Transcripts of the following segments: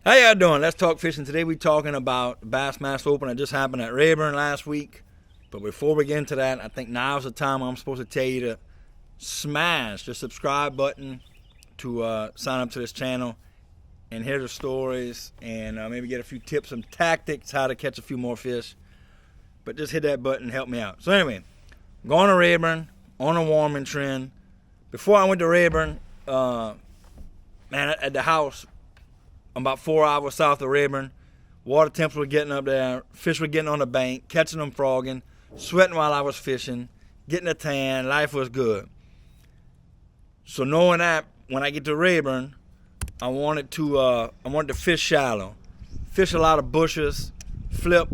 How y'all doing? Let's talk fishing. Today we talking about Bassmaster Open that just happened at Rayburn last week. But before we get into that, I think now's the time I'm supposed to tell you to smash the subscribe button to sign up to this channel and hear the stories and maybe get a few tips and tactics how to catch a few more fish. But just hit that button and help me out. So anyway, I'm going to Rayburn on a warming trend. Before I went to Rayburn, man, at the house, I'm about 4 hours south of Rayburn. Water temps were getting up there. Fish were getting on the bank, catching them frogging, sweating while I was fishing, getting a tan. Life was good. So knowing that, when I get to Rayburn, I wanted to fish shallow, fish a lot of bushes, flip,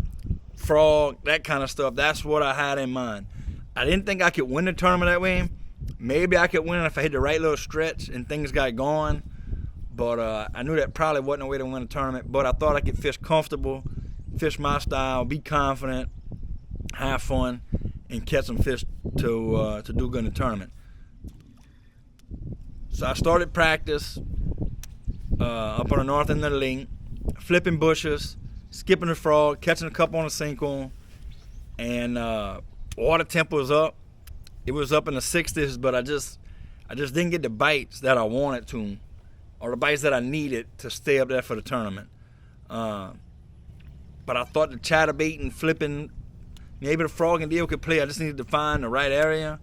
frog, that kind of stuff. That's what I had in mind. I didn't think I could win the tournament that way. Maybe I could win if I hit the right little stretch and things got going. But I knew that probably wasn't a way to win a tournament. But I thought I could fish comfortable, fish my style, be confident, have fun, and catch some fish to do good in the tournament. So I started practice up on the north end of the lake, flipping bushes, skipping the frog, catching a couple on the sinkhorn, and water temp was up. It was up in the 60s, but I just didn't get the bites that I wanted to, or the bites that I needed to stay up there for the tournament. But I thought the chatterbait and flipping, maybe the frog and deal could play. I just needed to find the right area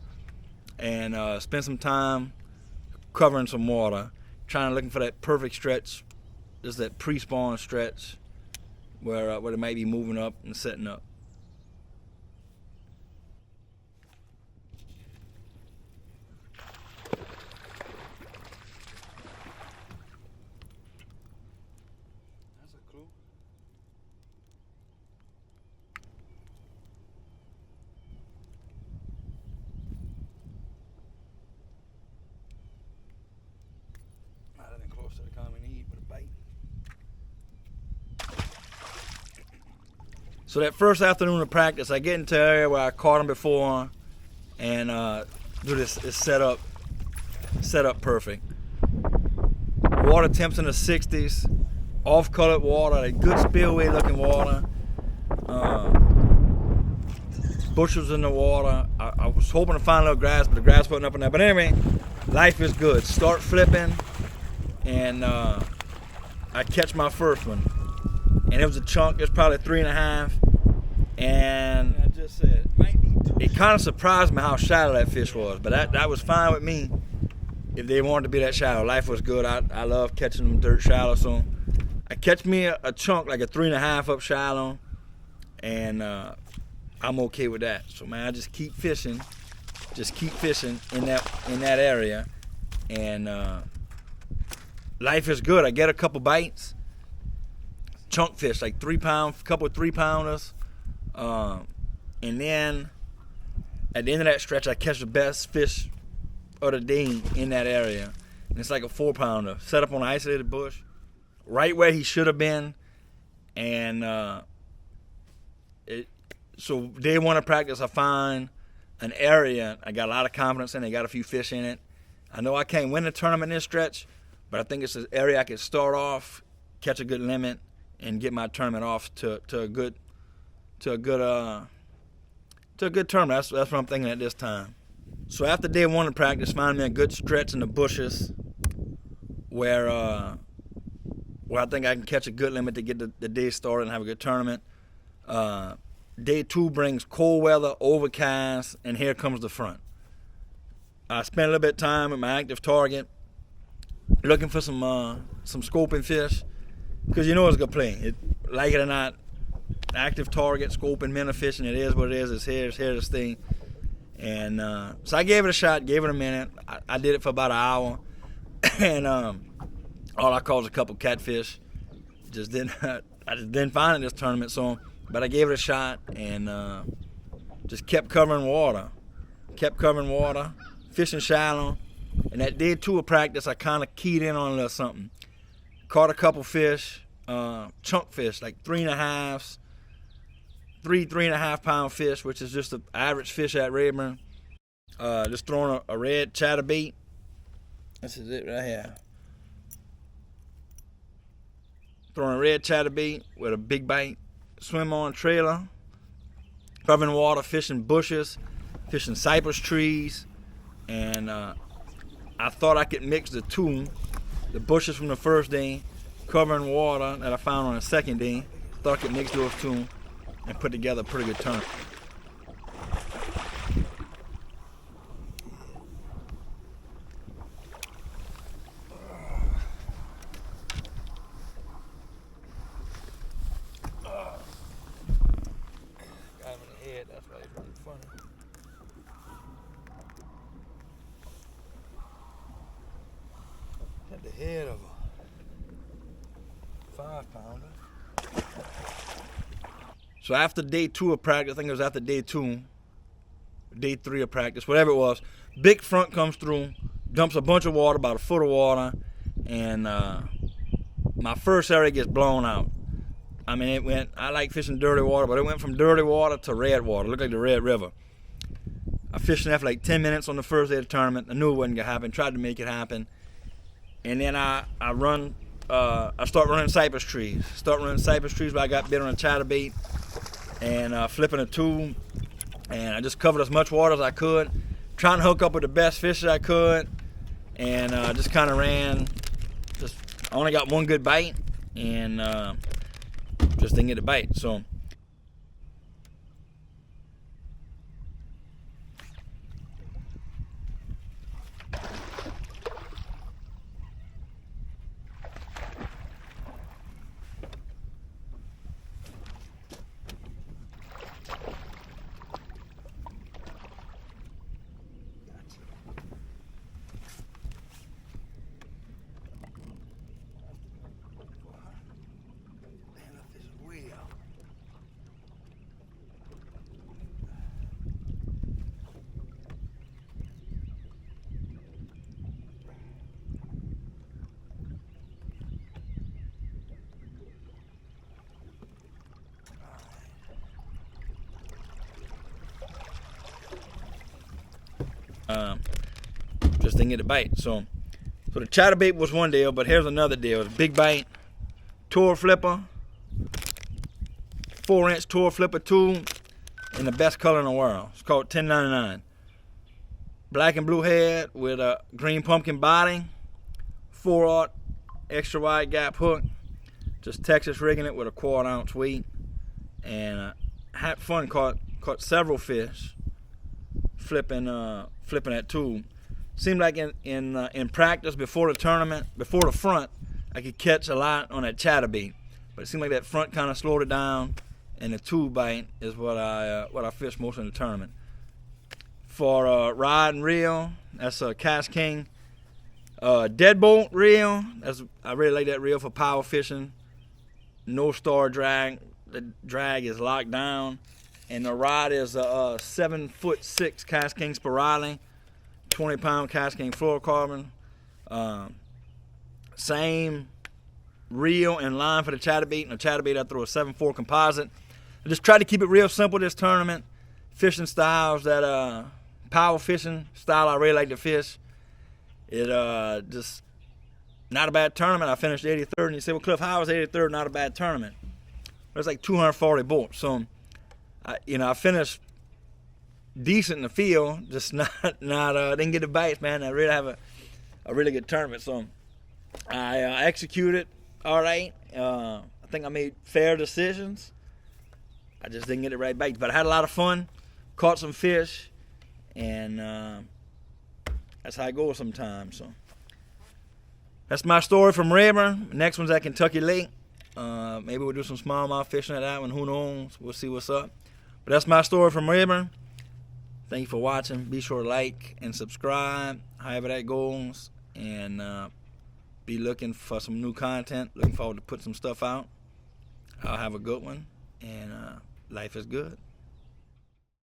and spend some time covering some water, looking for that perfect stretch, just that pre-spawn stretch where they might be moving up and setting up. To the common need with a bite. So that first afternoon of practice, I get into an area where I caught them before and do this set up perfect. Water temps in the 60s, off-colored water, a good spillway looking water. Bushes in the water. I was hoping to find a little grass, but the grass wasn't up in there. But anyway, life is good. Start flipping. And I catch my first one, and it was a chunk. It was probably 3.5, and I just said it kind of surprised me how shallow that fish was, but that was fine with me if they wanted to be that shallow. Life was good. I love catching them dirt shallow, so I catch me a chunk like a 3.5 up shallow, and I'm okay with that. So man, I just keep fishing in that area, and life is good. I get a couple bites, chunk fish, like 3 pound, couple of 3-pounders, and then at the end of that stretch, I catch the best fish of the day in that area, and it's like a 4-pounder, set up on an isolated bush, right where he should have been, and so day one of practice, I find an area I got a lot of confidence in. They got a few fish in it. I know I can't win the tournament in this stretch, but I think it's an area I could start off, catch a good limit, and get my tournament off to a good tournament. That's what I'm thinking at this time. So after day one of practice, find me a good stretch in the bushes where I think I can catch a good limit to get the day started and have a good tournament. Day two brings cold weather, overcast, and here comes the front. I spent a little bit of time with my active target, looking for some scoping fish, because you know it's gonna play. Like it or not, active target, scoping, minnow fishing, it is what it is. It's here to stay. And so I gave it a shot, gave it a minute. I did it for about an hour, and all I caught was a couple catfish. I just didn't find it this tournament, but I gave it a shot and just kept covering water, fishing shallow. And that day two of practice, I kind of keyed in on a little something. Caught a couple fish, chunk fish, like 3.5s, 3.5 pound fish, which is just an average fish at Rayburn. Just throwing a red chatterbait. This is it right here. throwing a red chatterbait with a big bite, swim on trailer, covering water, fishing bushes, fishing cypress trees, and I thought I could mix the two, the bushes from the first day, covering water that I found on the second day. Thought I could mix those two and put together a pretty good tournament. Got him in the head, that's why he's running funny. Got the head of a 5-pounder. So after day 2 of practice, I think it was after day 2, day 3 of practice, whatever it was, big front comes through, dumps a bunch of water, about a foot of water, and my first area gets blown out. I mean, I like fishing dirty water, but it went from dirty water to red water. It looked like the Red River. I fished there for like 10 minutes on the first day of the tournament. I knew it wasn't going to happen, tried to make it happen. And then I start running cypress trees. But I got bit on a chatterbait and flipping a tube. And I just covered as much water as I could, trying to hook up with the best fish that I could. And just kind of ran. I only got one good bite, and just didn't get a bite. So just didn't get a bite. So the chatterbait was one deal, but here's another deal. It's a big bite, tour flipper, 4-inch tour flipper tube, in the best color in the world. It's called 1099. Black and blue head with a green pumpkin body, 4/0 extra wide gap hook. Just Texas rigging it with a 1/4 ounce weight, and had fun. Caught several fish flipping that tube. Seemed like in practice before the tournament, before the front, I could catch a lot on that chatterbait, but it seemed like that front kind of slowed it down, and the tube bite is what I fished most in the tournament. For rod and reel, that's a Cast King deadbolt reel. I really like that reel for power fishing. No star drag. The drag is locked down, and the rod is a 7'6" Cast King Spirale, 20-pound Cast King fluorocarbon. Same reel and line for the chatterbait, and the chatterbait I throw a 7.4 composite. I just tried to keep it real simple this tournament. Fishing styles that power fishing style I really like to fish. It just not a bad tournament. I finished 83rd, and you say, well, Cliff, how was 83rd not a bad tournament? It was like 240 bolts. So I finished decent in the field, just not didn't get the bites, man. I really have a really good tournament. So I executed all right. I think I made fair decisions. I just didn't get the right bites, but I had a lot of fun, caught some fish, and that's how it goes sometimes. So that's my story from Rayburn. Next one's at Kentucky Lake. Maybe we'll do some smallmouth fishing at that one. Who knows? We'll see what's up. But that's my story from Rayburn. Thank you for watching. Be sure to like and subscribe, however that goes, and be looking for some new content. Looking forward to putting some stuff out. I'll have a good one, and life is good.